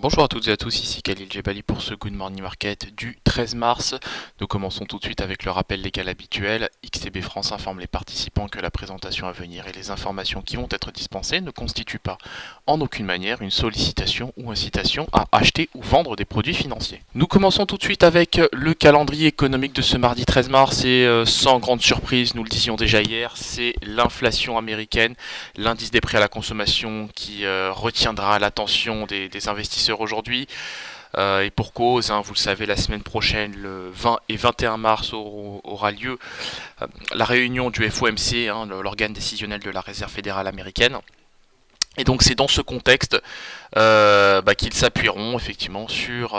Bonjour à toutes et à tous, ici Khalil Jebali pour ce Good Morning Market du 13 mars. Nous commençons tout de suite avec le rappel légal habituel. XTB France informe les participants que la présentation à venir et les informations qui vont être dispensées ne constituent pas en aucune manière une sollicitation ou incitation à acheter ou vendre des produits financiers. Nous commençons tout de suite avec le calendrier économique de ce mardi 13 mars et sans grande surprise, nous le disions déjà hier, c'est l'inflation américaine, l'indice des prix à la consommation qui retiendra l'attention des investisseurs aujourd'hui, et pour cause, vous le savez, la semaine prochaine, le 20 et 21 mars, aura lieu la réunion du FOMC, l'organe décisionnel de la Réserve fédérale américaine. Et donc c'est dans ce contexte qu'ils s'appuieront effectivement sur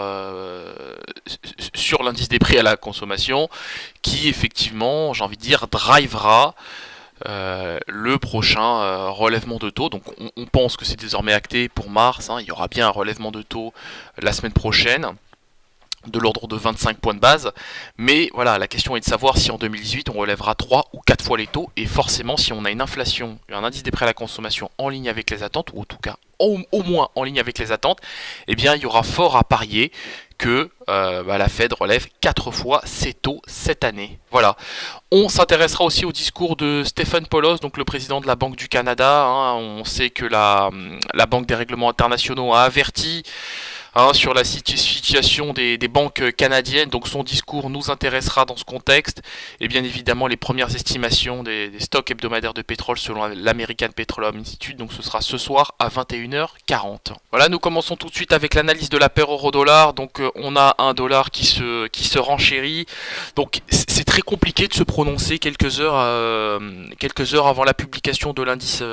l'indice des prix à la consommation qui effectivement, j'ai envie de dire, drivera le prochain relèvement de taux. Donc on pense que c'est désormais acté pour mars, il y aura bien un relèvement de taux la semaine prochaine de l'ordre de 25 points de base, mais voilà, la question est de savoir si en 2018 on relèvera 3 ou 4 fois les taux, et forcément si on a une inflation, un indice des prix à la consommation en ligne avec les attentes, ou en tout cas au moins en ligne avec les attentes, eh bien il y aura fort à parier que la Fed relève 4 fois ses taux cette année. Voilà. On s'intéressera aussi au discours de Stephen Poloz, donc le président de la Banque du Canada. On sait que la Banque des règlements internationaux a averti sur la situation des banques canadiennes, donc son discours nous intéressera dans ce contexte, et bien évidemment les premières estimations des stocks hebdomadaires de pétrole selon l'American Petroleum Institute, donc ce sera ce soir à 21h40. Voilà, nous commençons tout de suite avec l'analyse de la paire euro-dollar, donc on a un dollar qui se renchérit, donc c'est très compliqué de se prononcer quelques heures avant la publication de l'indice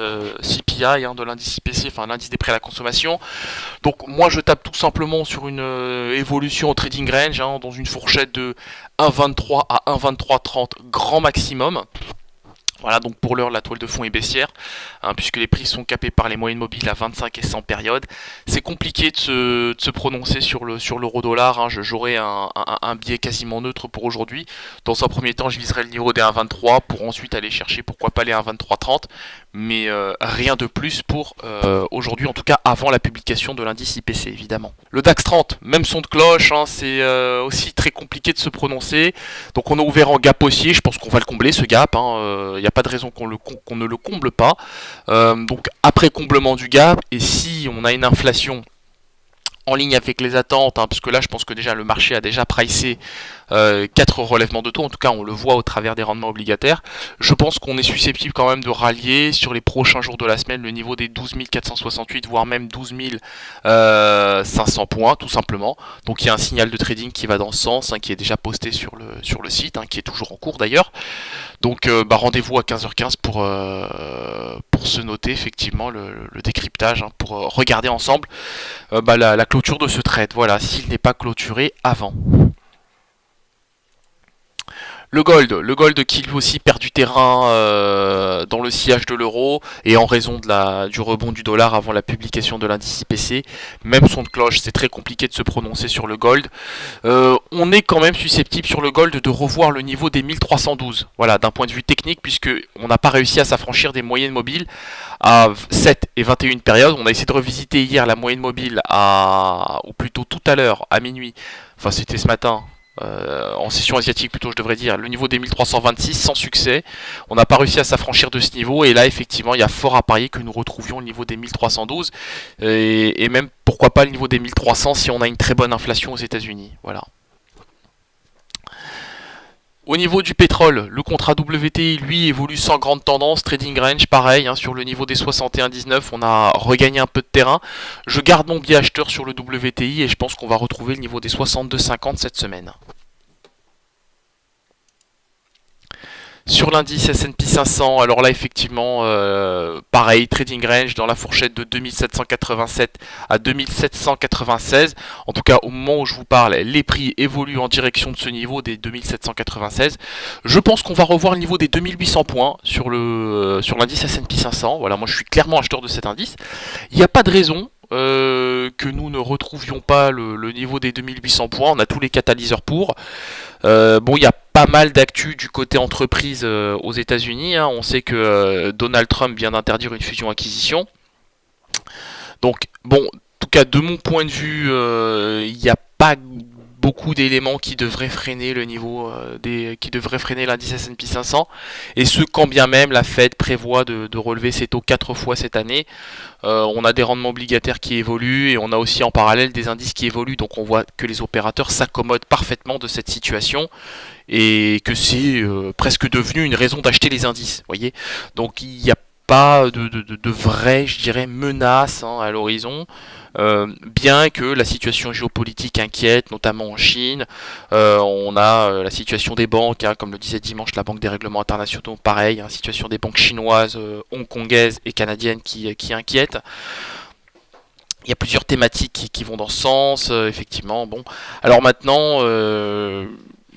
CPI, de l'indice IPC, enfin l'indice des prix à la consommation. Donc moi je tape tout simplement sur une évolution au trading range, dans une fourchette de 1,23 à 1,2330 grand maximum. Voilà, donc pour l'heure, la toile de fond est baissière, puisque les prix sont capés par les moyennes mobiles à 25 et 100 périodes. C'est compliqué de se prononcer sur l'euro-dollar. J'aurai un biais quasiment neutre pour aujourd'hui. Dans un premier temps, je viserai le niveau des 1,23 pour ensuite aller chercher, pourquoi pas, les 1,2330. Mais rien de plus pour aujourd'hui, en tout cas avant la publication de l'indice IPC, évidemment. Le DAX 30, même son de cloche, c'est aussi très compliqué de se prononcer. Donc on a ouvert en gap haussier, je pense qu'on va le combler ce gap. Il n'y a pas de raison qu'on ne le comble pas. Donc après comblement du gap, et si on a une inflation en ligne avec les attentes, parce que là je pense que déjà le marché a déjà pricé 4 relèvements de taux, en tout cas on le voit au travers des rendements obligataires, je pense qu'on est susceptible quand même de rallier sur les prochains jours de la semaine le niveau des 12 468, voire même 12 500 points tout simplement. Donc il y a un signal de trading qui va dans ce sens, qui est déjà posté sur le site, qui est toujours en cours d'ailleurs. Donc rendez-vous à 15h15 pour se noter effectivement le décryptage, pour regarder ensemble la clôture de ce trade, voilà, s'il n'est pas clôturé avant. Le gold qui lui aussi perd du terrain dans le sillage de l'euro et en raison du rebond du dollar avant la publication de l'indice IPC. Même son de cloche, c'est très compliqué de se prononcer sur le gold. On est quand même susceptible sur le gold de revoir le niveau des 1312. Voilà, d'un point de vue technique, puisque on n'a pas réussi à s'affranchir des moyennes mobiles à 7 et 21 périodes. On a essayé de revisiter hier la moyenne mobile ou plutôt tout à l'heure, à minuit. Enfin, c'était ce matin. En session asiatique plutôt je devrais dire, le niveau des 1326 sans succès. On n'a pas réussi à s'affranchir de ce niveau, et là effectivement il y a fort à parier que nous retrouvions le niveau des 1312 et même pourquoi pas le niveau des 1300 si on a une très bonne inflation aux États-Unis. Voilà. Au niveau du pétrole, le contrat WTI, lui, évolue sans grande tendance. Trading range, pareil, sur le niveau des 61,19, on a regagné un peu de terrain. Je garde mon biais acheteur sur le WTI et je pense qu'on va retrouver le niveau des 62,50 cette semaine. Sur l'indice S&P 500, alors là effectivement, pareil, trading range dans la fourchette de 2787 à 2796. En tout cas, au moment où je vous parle, les prix évoluent en direction de ce niveau des 2796. Je pense qu'on va revoir le niveau des 2800 points sur l'indice S&P 500. Voilà, moi je suis clairement acheteur de cet indice. Il n'y a pas de raison que nous ne retrouvions pas le niveau des 2800 points. On a tous les catalyseurs pour. Il y a pas mal d'actu du côté entreprise aux États-Unis. On sait que Donald Trump vient d'interdire une fusion-acquisition. Donc, tout cas de mon point de vue, il n'y a pas beaucoup d'éléments qui devraient freiner le niveau qui devraient freiner l'indice S&P 500, et ce quand bien même la Fed prévoit de relever ses taux 4 fois cette année. On a des rendements obligataires qui évoluent et on a aussi en parallèle des indices qui évoluent, donc on voit que les opérateurs s'accommodent parfaitement de cette situation et que c'est presque devenu une raison d'acheter les indices, voyez. Donc il n'y a pas de vraie, je dirais, menace à l'horizon. Bien que la situation géopolitique inquiète, notamment en Chine. On a la situation des banques, comme le disait dimanche la Banque des règlements internationaux, pareil, la situation des banques chinoises, hongkongaises et canadiennes qui inquiète. Il y a plusieurs thématiques qui vont dans ce sens, effectivement. Bon, alors maintenant,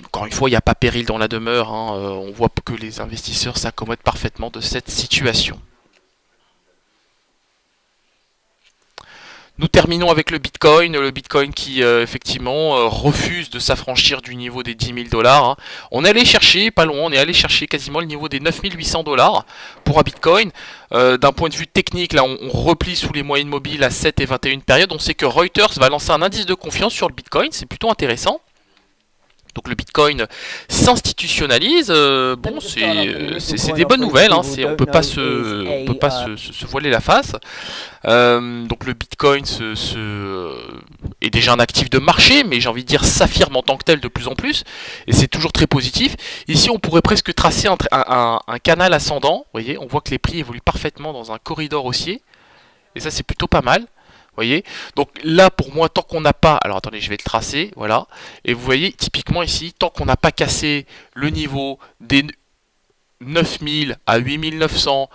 encore une fois, il n'y a pas péril dans la demeure. On voit que les investisseurs s'accommodent parfaitement de cette situation. Nous terminons avec le Bitcoin qui effectivement refuse de s'affranchir du niveau des 10 000 $. On est allé chercher, pas loin, on est allé chercher quasiment le niveau des 9 800 $ pour un Bitcoin. D'un point de vue technique, là on replie sous les moyennes mobiles à 7 et 21 périodes. On sait que Reuters va lancer un indice de confiance sur le Bitcoin, c'est plutôt intéressant. Donc le Bitcoin s'institutionnalise, bon c'est des bonnes nouvelles, on peut pas se voiler la face. Donc le Bitcoin est déjà un actif de marché, mais j'ai envie de dire s'affirme en tant que tel de plus en plus, et c'est toujours très positif. Ici on pourrait presque tracer un canal ascendant, vous voyez, on voit que les prix évoluent parfaitement dans un corridor haussier, et ça c'est plutôt pas mal. Voyez, donc là pour moi tant qu'on n'a pas, alors attendez je vais le tracer, voilà, et vous voyez typiquement ici tant qu'on n'a pas cassé le niveau des 9000 à 8900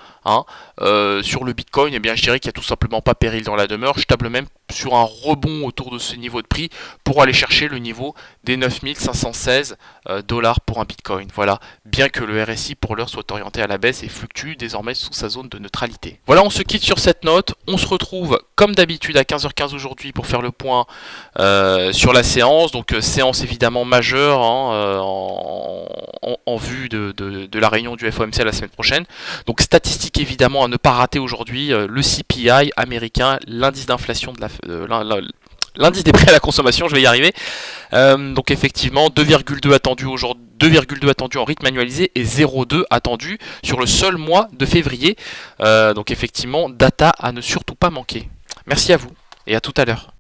sur le Bitcoin, eh bien je dirais qu'il n'y a tout simplement pas péril dans la demeure. Je table même sur un rebond autour de ce niveau de prix pour aller chercher le niveau des 9516 $ pour un Bitcoin. Voilà, bien que le RSI pour l'heure soit orienté à la baisse et fluctue désormais sous sa zone de neutralité. Voilà, on se quitte sur cette note. On se retrouve comme d'habitude à 15h15 aujourd'hui pour faire le point sur la séance. Donc séance évidemment majeure en vue de la réunion du FOMC la semaine prochaine. Donc statistique évidemment à ne pas rater aujourd'hui, le CPI américain, l'indice d'inflation de l'indice des prix à la consommation, je vais y arriver. Donc effectivement 2,2 attendu aujourd'hui, 2,2 attendu en rythme annualisé et 0,2 attendu sur le seul mois de février. Donc effectivement data à ne surtout pas manquer. Merci à vous et à tout à l'heure.